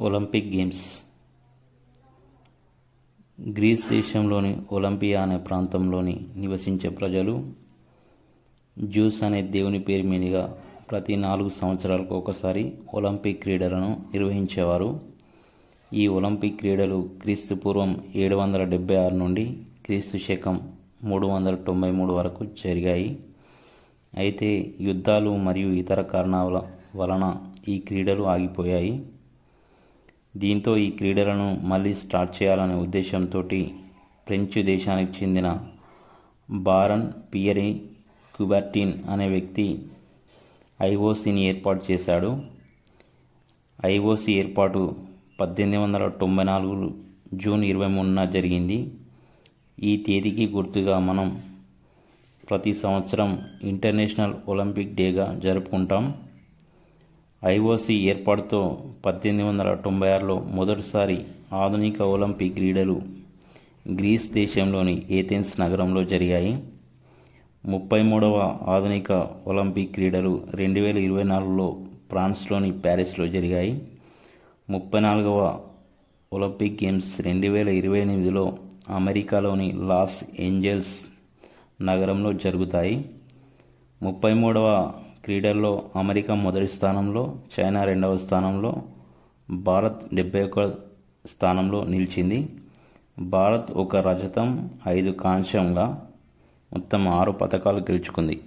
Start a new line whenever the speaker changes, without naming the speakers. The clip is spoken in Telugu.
Olympic games. గ్రీస్ దేశంలోని ఒలింపియా అనే ప్రాంతంలోని నివసించే ప్రజలు జ్యూస్ అనే దేవుని పేరు మీదుగా ప్రతి 4 సంవత్సరాలకు ఒకసారి ఒలింపిక్ క్రీడలను నిర్వహించేవారు. ఈ ఒలింపిక్ క్రీడలు క్రీస్తు పూర్వం 776 నుండి క్రీస్తు శకం 393 వరకు జరిగాయి. అయితే యుద్ధాలు మరియు ఇతర కారణాల వలన ఈ క్రీడలు ఆగిపోయాయి. దీంతో ఈ క్రీడలను మళ్ళీ స్టార్ట్ చేయాలనే ఉద్దేశంతో ఫ్రెంచ్ దేశానికి చెందిన బారన్ పియరీ క్యూబర్టిన్ అనే వ్యక్తి ఐఓసీని ఏర్పాటు చేశాడు. ఐఓసీ ఏర్పాటు 1894 జూన్ 23న జరిగింది. ఈ తేదీకి గుర్తుగా మనం ప్రతి సంవత్సరం ఇంటర్నేషనల్ ఒలింపిక్ డేగా జరుపుకుంటాం. ఐఓసీ ఏర్పాటుతో 1896లో మొదటిసారి ఆధునిక ఒలింపిక్ క్రీడలు గ్రీస్ దేశంలోని ఏథెన్స్ నగరంలో జరిగాయి. 33వ ఆధునిక ఒలింపిక్ క్రీడలు 2024లో ఫ్రాన్స్లోని ప్యారిస్లో జరిగాయి. 34వ ఒలింపిక్ గేమ్స్ 2028లో అమెరికాలోని లాస్ ఏంజల్స్ నగరంలో జరుగుతాయి. 33వ క్రీడల్లో అమెరికా మొదటి స్థానంలో, చైనా 2వ స్థానంలో, భారత్ 71వ స్థానంలో నిలిచింది. భారత్ 1 రజతం, 5 కాంస్యంగా మొత్తం 6 పతకాలు గెలుచుకుంది.